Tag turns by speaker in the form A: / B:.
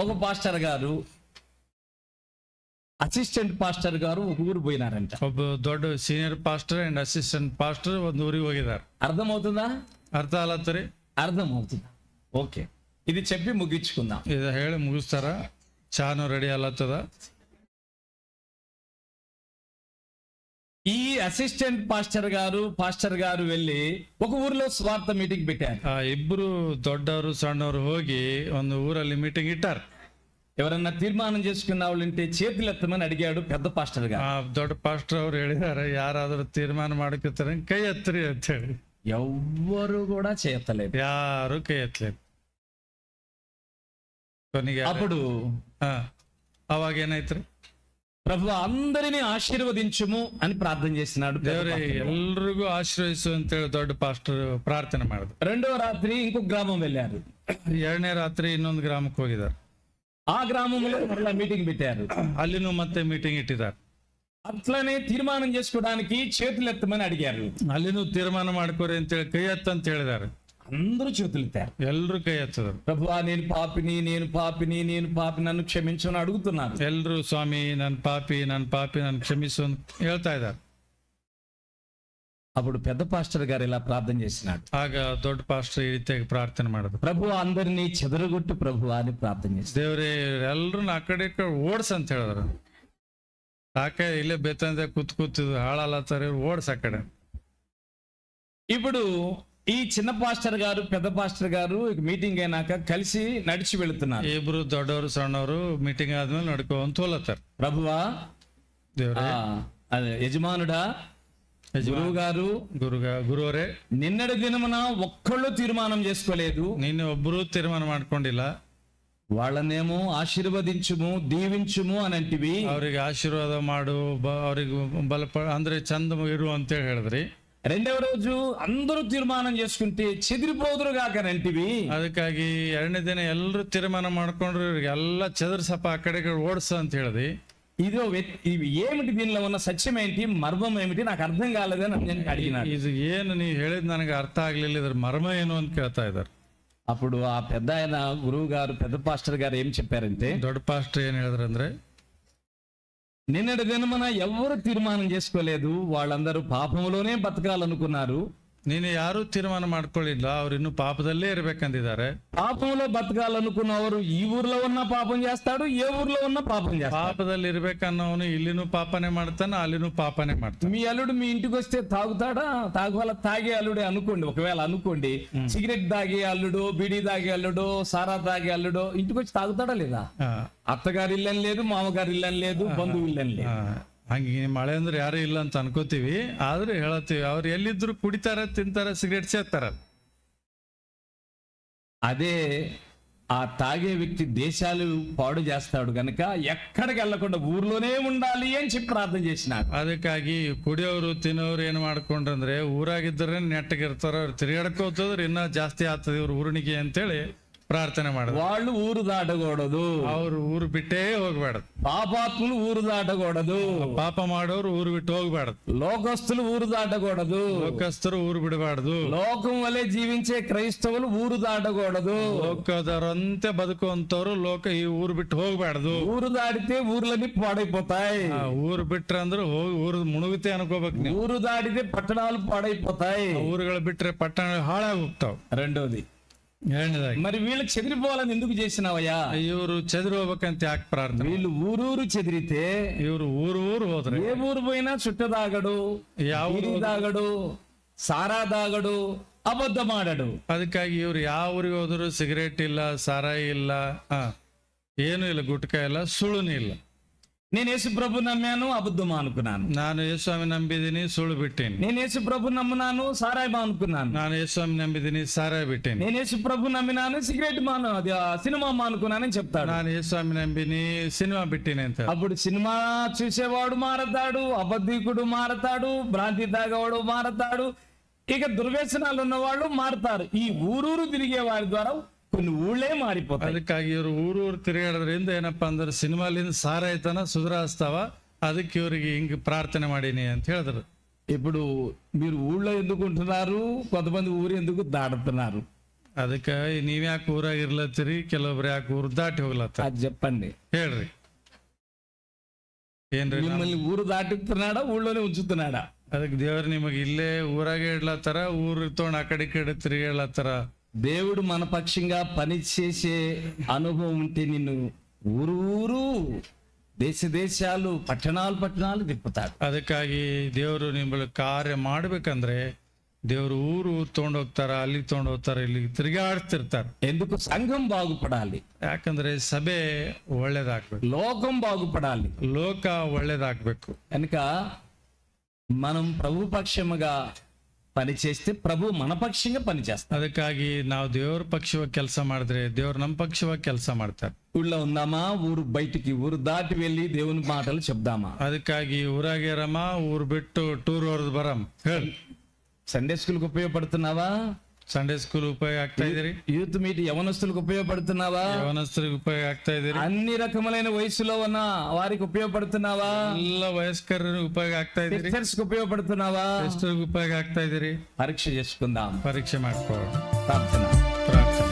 A: ఒక పాస్టర్ గారు assistant pastor గారు ఒక ఊరు పోయినారంట.
B: ಒಬ್ಬ ದೊಡ್ಡ senior pastor and assistant pastor ಒಂದು ಊರಿಗೆ ಹೋಗಿದ್ದಾರೆ.
A: అర్థమవుతుందా?
B: ಅರ್ಥ ಆಲತ್ತರಿ?
A: అర్థమవుతుందా? ఓకే, ఇది చెప్పి ముగించుకుందాం.
B: ಇದು ಹೇಳಿ ಮುಗಿಸ್ತಾರ. ಚಾನು ರೆಡಿ ಆಲತ್ತದ.
A: ఈ అసిస్టెంట్ పాస్టర్ గారు వెళ్ళి ఒక ఊర్లో స్వార్థ మీటింగ్ పెట్టారు.
B: ಆ ಇಬ್ರು ದೊಡ್ಡವರು ಸಣ್ಣವರು ಹೋಗಿ ಒಂದು ಊರಲ್ಲಿ ಮೀಟಿಂಗ್ ಇಟ್ಟಾರ.
A: ఎవరన్నా తీర్మానం చేసుకున్న వాళ్ళంటే చేతులు ఎత్తమని అడిగాడు పెద్ద పాస్టర్ గారు.
B: ಆ ದೊಡ್ಡ ಪಾಸ್ಟರ್ ಅವ್ರು ಹೇಳಿದಾರೆ, ಯಾರಾದ್ರೂ ತೀರ್ಮಾನ ಮಾಡಕ್ಕಿರ್ತಾರೆ ಕೈ ಎತ್ತರಿ ಅಂತ ಹೇಳಿ.
A: ఎవ్వరు కూడా చేయలేదు,
B: ಯಾರು ಕೈ ಎತ್ತలేదు. ಕೊನೆಗೆ
A: అప్పుడు
B: ಅವಾಗ ಏನಾಯ್ತ್ರಿ?
A: ప్రభు అందరినీ ఆశీర్వదించుము అని ప్రార్థన చేసినాడు.
B: ದೇವ್ರೆ ಎಲ್ರಿಗೂ ಆಶೀರ್ವದಿಸು ಅಂತೇಳಿ ದೊಡ್ಡ ಪಾಸ್ಟರ್ ಪ್ರಾರ್ಥನೆ ಮಾಡಿದ್ರು.
A: రెండవ రాత్రి ఇంకొక గ్రామం వెళ్ళారు.
B: ಎರಡನೇ ರಾತ್ರಿ ಇನ್ನೊಂದು ಗ್ರಾಮಕ್ಕೆ ಹೋಗಿದ್ದಾರೆ.
A: ఆ గ్రామంలో మరలా మీటింగ్ పెట్టారు.
B: ಅಲ್ಲಿನೂ ಮತ್ತೆ ಮೀಟಿಂಗ್ ಇಟ್ಟಿದ್ದಾರೆ.
A: అట్లనే తీర్మానం చేసుకోవడానికి చేతులు ఎత్తమని అడిగారు.
B: ಅಲ್ಲಿನೂ ತೀರ್ಮಾನ ಮಾಡ್ಕೋರಿ ಅಂತೇಳಿ ಕೈ ಎತ್ತ ಅಂತ ಹೇಳಿದ್ದಾರೆ.
A: అందరూ చేతులు ఎత్తారు.
B: ಎಲ್ರು ಕೈ ಎತ್ತದರು.
A: ప్రభువా నేను పాపిని నన్ను క్షమించు అని అడుగుతున్నారు.
B: ಎಲ್ರು ಸ್ವಾಮಿ ನನ್ ಪಾಪಿ ನನ್ ಕ್ಷಮಿಸು ಅಂತ ಹೇಳ್ತಾ ಇದ್ದಾರೆ.
A: అప్పుడు పెద్ద పాస్టర్ గారు ఇలా ప్రార్థన చేసినాడు.
B: ಆಗ ದೊಡ್ಡ ಪಾಸ್ಟರ್ ಈ ರೀತಿಯಾಗಿ ಪ್ರಾರ್ಥನೆ ಮಾಡಿದ್ರು.
A: ప్రభువా అందరినీ చెదరగొట్టు ప్రభువా అని ప్రార్థన చేసి,
B: ದೇವ್ರೆ ಎಲ್ರನ್ನ ಆ ಕಡೆ ಓಡ್ಸ್ ಅಂತ ಹೇಳಿದ್ರು. ಯಾಕೆ ಇಲ್ಲೇ ಬೇತಂದೆ ಕೂತಿದ್ದು ಹಾಳಾಲತ್ತಾರೆ, ಓಡ್ಸ್ ಆ ಕಡೆ.
A: ఇప్పుడు ఈ చిన్న పాస్టర్ గారు పెద్ద పాస్టర్ గారు మీటింగ్ అయినాక కలిసి నడిచి వెళుతున్నారు.
B: ಇಬ್ರು ದೊಡ್ಡವರು ಸಣ್ಣವರು ಮೀಟಿಂಗ್ ಆದ್ಮೇಲೆ ನಡ್ಕೊಂತ ಹೋಲತ್ತಾರೆ.
A: ప్రభువా,
B: ದೇವ್ರೆ
A: అదే యజమానుడా, గురువు గారు,
B: ಗುರುವರೇ,
A: నిన్నటి దినమున ఒక్కళ్ళు తీర్మానం చేసుకోలేదు,
B: ನಿನ್ನೆ ಒಬ್ರು ತೀರ್ಮಾನ ಮಾಡ್ಕೊಂಡಿಲ್ಲ,
A: వాళ్ళనేమో ఆశీర్వదించుము దీవించుము అని అంటివి,
B: ಅವ್ರಿಗೆ ಆಶೀರ್ವಾದ ಮಾಡು, ಅವ್ರಿಗೆ ಅಂದ್ರೆ ಚಂದ ಇರು ಅಂತೇಳಿ ಹೇಳಿದ್ರಿ.
A: రెండవ రోజు అందరూ తీర్మానం చేసుకుంటే చెదిరిపోదురుగాక అంటివి.
B: ಅದಕ್ಕಾಗಿ ಎರಡನೇ ದಿನ ಎಲ್ಲರೂ ತೀರ್ಮಾನ ಮಾಡ್ಕೊಂಡ್ರು, ಎಲ್ಲ ಚದರ್ಸಪ್ಪ ಆ ಕಡೆ ಓಡ್ಸ ಅಂತ ಹೇಳಿದ್ರಿ.
A: ఏమిటి దీనిలో ఉన్న సత్యం ఏంటి, మర్మం ఏమిటి, నాకు అర్థం కాలేదని నేను అడిగినాను.
B: ಇದು ಏನು ನೀವು ಹೇಳಿದ್ ನನಗೆ ಅರ್ಥ ಆಗ್ಲಿಲ್ಲ, ಇದ್ರ ಮರ್ಮ ಏನು ಅಂತ ಕೇಳ್ತಾ ಇದ್ದಾರೆ.
A: అప్పుడు ఆ పెద్ద ఆయన గురువు గారు పెద్ద పాస్టర్ గారు ఏం చెప్పారంటే,
B: దొడ్డ పాస్టర్ ఏం ಹೇಳಿದ್ರಂದ್ರೆ,
A: నిన్నటి దినమున ఎవరు తీర్మానం చేసుకోలేదు, వాళ్ళందరూ పాపంలోనే బతకాలనుకున్నారు.
B: ನೀನು ಯಾರು ತೀರ್ಮಾನ ಮಾಡ್ಕೊಳ್ಳಿಲ್ಲ, ಅವ್ರು ಇನ್ನು ಪಾಪದಲ್ಲೇ ಇರ್ಬೇಕಂದಿದ್ದಾರೆ.
A: పాపంలో బతకాలనుకున్నవారు ఈ ఊర్లో ఉన్న పాపం చేస్తాడు, ఏ ఊర్లో ఉన్న పాపం చేస్తాడు.
B: ಪಾಪದಲ್ಲಿ ಇರ್ಬೇಕನ್ನೋನು ಇಲ್ಲಿನೂ ಪಾಪನೆ ಮಾಡ್ತಾನ, ಅಲ್ಲಿನೂ ಪಾಪನೆ ಮಾಡ್ತಾನೆ.
A: మీ అల్లుడు మీ ఇంటికి వస్తే తాగుతాడా? తాగే అల్లుడే అనుకోండి, ఒకవేళ అనుకోండి, సిగరెట్ తాగే అల్లుడో, బీడీ తాగే అల్లుడో, సారా తాగే అల్లుడో ఇంటికి వచ్చి తాగుతాడా లేదా? అత్తగారి ఇల్లని లేదు, మామగారి ఇల్లని లేదు, బంధువు ఇల్లని లేదు.
B: ಹಂಗೆ ಮಳೆ ಅಂದ್ರೆ ಯಾರು ಇಲ್ಲ ಅಂತ ಅನ್ಕೋತೀವಿ, ಆದ್ರೆ ಹೇಳತ್ತೀವಿ ಅವ್ರು ಎಲ್ಲಿದ್ರು ಕುಡಿತಾರ, ತಿಂತಾರ, ಸಿಗರೇಟ್ ಸೇರ್ತಾರ.
A: అదే ఆ తాగే వ్యక్తి దేశాలు పాడు చేస్తాడు గనక ఎక్కడికి వెళ్ళకుండా ఊర్లోనే ఉండాలి అని చెప్పి ప్రార్థన చేసినాడు.
B: ಅದಕ್ಕಾಗಿ ಕುಡಿಯೋರು ತಿನ್ನೋರು ಏನ್ ಮಾಡ್ಕೊಂಡ್ರಂದ್ರೆ ಊರಾಗಿದ್ರೆ ನೆಟ್ಟಗಿರ್ತಾರ, ಅವ್ರು ತಿರುಗಾಡ್ಕೋತಂದ್ರೆ ಇನ್ನ ಜಾಸ್ತಿ ಆಗ್ತದೆ ಇವ್ರ ಊರಿನಿಗೆ ಅಂತೇಳಿ ಪ್ರಾರ್ಥನೆ ಮಾಡಿದ್ರು.
A: వాళ్ళు ఊరు దాటకూడదు,
B: ಅವ್ರು ಊರು ಬಿಟ್ಟೇ ಹೋಗ್ಬೇಡದು.
A: పాపాత్ములు ఊరు దాటకూడదు,
B: ಪಾಪ ಮಾಡೋರು ಊರು ಬಿಟ್ಟು ಹೋಗ್ಬೇಡದು.
A: లోకస్తులు ఊరు దాటకూడదు,
B: ಲೋಕಸ್ಥರು ಊರು ಬಿಡಬಾರ್ದು.
A: లోకం వలె జీవించే క్రైస్తవులు ఊరు దాటకూడదు,
B: ಲೋಕದವರಂತೆ ಬದುಕುವಂತವ್ರು ಈ ಊರು ಬಿಟ್ಟು ಹೋಗ್ಬಾರ್ದು.
A: ఊరు దాటితే ఊర్లన్నీ పాడైపోతాయి.
B: ಊರು ಬಿಟ್ರಂದ್ರೆ ಹೋಗಿ ಊರು ಮುಳುಗುತ್ತೆ ಅನ್ಕೋಬೇಕು.
A: ఊరు దాటితే పట్టణాలు పాడైపోతాయి,
B: ಊರುಗಳು ಬಿಟ್ರೆ ಪಟ್ಟಣಗಳು ಹಾಳಾಗಿ ಹೋಗ್ತಾವ.
A: రెండోది, మరి వీళ్ళు చెదిరిపోవాలని ఎందుకు చేసినావయ్యా?
B: ಇವರು చెదిరి ಹೋಗ್ಬೇಕಂತ ಯಾಕೆ ಪ್ರಾರ್ಥನೆ?
A: వీళ్ళు ఊరూరు చెదిరితే
B: ಇವರು ಊರು ಹೋದ್ರೆ
A: ఏ ఊరు పోయినా చుట్ట దాగడు, దాగడు, సారా దాగడు, అబద్ధమాడడు.
B: ಅದಕ್ಕಾಗಿ ಇವ್ರು ಯಾವ ಊರಿಗೆ ಹೋದ್ರು ಸಿಗರೇಟ್ ಇಲ್ಲ, ಸಾರಾಯಿ ಇಲ್ಲ, ಏನು ಇಲ್ಲ, ಗುಟ್ಕ ಇಲ್ಲ, ಸುಳ್ಳುನಿ ಇಲ್ಲ.
A: నేను యేసు ప్రభు నమ్మాను, అబద్ధం అనుకున్నాను.
B: ನಾನು ಯೇಸುಸ್ವಾಮಿ ನಂಬಿದ್ದೀನಿ, ಸುಳ್ಳು ಬಿಟ್ಟೇನಿ.
A: నేను యేసు ప్రభు నమ్మినాను, సారాయి అనుకున్నాను.
B: ನಾನು ಯೇಸುಸ್ವಾಮಿ ನಂಬಿದ್ದೀನಿ, ಸಾರಾಯಿ ಬಿಟ್ಟೇನಿ.
A: నేను యేసు ప్రభు నమ్మినాను, సిగరెట్ సినిమా మానుకున్నానని చెప్తాడు.
B: ನಾನು ಯೇಸುస్ವಾమి ನಂಬಿನಿ, సినిమా బిట్టిని ಅಂತ.
A: అప్పుడు సినిమా చూసేవాడు మారతాడు, అబద్ధికుడు మారతాడు, భ్రాంతి తాగేవాడు మారతాడు, ఇక దుర్వ్యసనాలు ఉన్నవాళ్ళు మారతారు. ఈ ఊరూరు తిరిగే వారి ద్వారా కొన్ని ఊళ్ళే మారిపోతాయి.
B: ಅದಕ್ಕಾಗಿ ಇವರು ಊರು ತಿರುಗಾಡೋದ್ರಿಂದ ಏನಪ್ಪಾ ಅಂದ್ರೆ ಸಿನಿಮಾಲಿಂದ ಸಾರಾಯ್ತನ ಸುಧಾರಿಸ್ತಾವ. ಅದಕ್ಕೆ ಇವ್ರಿಗೆ ಹಿಂಗ್ ಪ್ರಾರ್ಥನೆ ಮಾಡೀನಿ ಅಂತ ಹೇಳಿದ್ರು.
A: ఇప్పుడు మీరు ఊళ్ళో ఎందుకు ఉంటున్నారు, కొంతమంది ఊరు ఎందుకు దాడుతున్నారు?
B: ಅದಕ್ಕೆ ನೀವ್ಯಾಕೆ ಊರಾಗ ಇರ್ಲತ್ತೀರಿ, ಕೆಲವೊಬ್ರು ಯಾಕೆ ಊರ್ ದಾಟಿ ಹೋಗ್ಲತ್ತ
A: అది చెప్పండి.
B: ಹೇಳ್ರಿ. ಏನ್ರಿ
A: మిమ్మల్ని ఊరు దాటిస్తున్నాడా, ఊళ్ళోనే ఉంచుతున్నాడా?
B: ಅದಕ್ಕೆ ದೇವ್ರು ನಿಮಗೆ ಇಲ್ಲೇ ఊರಾಗೆ ಇಡ್ಲತ್ತಾರ, ఊరు ತಗೊಂಡ್ ಆ ಕಡೆ తిరిగేళ్ళತ್ತಾರ?
A: దేవుడు మన పక్షంగా పని చేసే అనుభవం ఉంటే నిన్ను ఊరు ఊరు, దేశ దేశాలు, పట్టణాలు తిప్పుతాడు.
B: ಅದಕ್ಕಾಗಿ ದೇವರು ನಿಮ್ಮಲ್ಲಿ ಕಾರ್ಯ ಮಾಡ್ಬೇಕಂದ್ರೆ ದೇವ್ರು ಊರು ತಗೊಂಡೋಗ್ತಾರ, ಅಲ್ಲಿ ತಗೊಂಡೋಗ್ತಾರ, ಇಲ್ಲಿ ತಿರುಗಾಡ್ತಿರ್ತಾರ.
A: ఎందుకు? సంఘం బాగుపడాలి.
B: ಯಾಕಂದ್ರೆ ಸಭೆ ಒಳ್ಳೇದಾಗ್ಬೇಕು,
A: లోకం బాగుపడాలి,
B: ಲೋಕ ಒಳ್ಳೇದಾಗ್ಬೇಕು.
A: కనుక మనం ప్రభు పక్షముగా పని చేస్తే ప్రభు మన పక్షంగా పని చేస్తాడు.
B: ಅದಕ್ಕಾಗಿ ನಾವು ದೇವ್ರ ಪಕ್ಷವಾಗಿ ಕೆಲಸ ಮಾಡಿದ್ರೆ ದೇವ್ರು ನಮ್ಮ ಪಕ್ಷವಾಗಿ ಕೆಲಸ ಮಾಡ್ತಾರೆ.
A: ఊళ్ళో ఉందామా, ఊరు బయటికి, ఊరు దాటి వెళ్ళి దేవుని మాటలు చెప్దామా?
B: ಅದಕ್ಕಾಗಿ ಊರಾಗಿರಮ್ಮ, ಊರ್ ಬಿಟ್ಟು ಟೂರ್ ಹೊರದು ಬರಮ್. ಹೇಳಿ.
A: సండే స్కూల్కి ఉపయోగపడుతున్నావా?
B: ಸಂಡೇ ಸ್ಕೂಲ್ ಉಪಯೋಗ ಆಗ್ತಾ ಇದೀರಿ?
A: Youth meet యవనస్తులకు ఉపయోగపడుతున్నావా?
B: ಯವನಸ್ಥರಿಗೆ ಉಪಯೋಗ ಆಗ್ತಾ ಇದೀರಿ?
A: అన్ని రకములైన వయసులో ఉన్న వారికి ఉపయోగపడుతున్నావా?
B: ಎಲ್ಲ ವಯಸ್ಕರಿಗೆ ಉಪಯೋಗ ಆಗ್ತಾ ಇದೀರಿ?
A: టీచర్స్ కి ఉపయోగపడుతున్నావా?
B: ಎಷ್ಟರಿಗೆ ಉಪಯೋಗ ಆಗ್ತಾ ಇದೀರಿ?
A: పరీక్ష చేసుకుందాం.
B: ಪರೀಕ್ಷೆ ಮಾಡ್ಕೊಳ್ಳೋಣ.
A: ప్రార్థన.
B: ಪ್ರಾರ್ಥನೆ.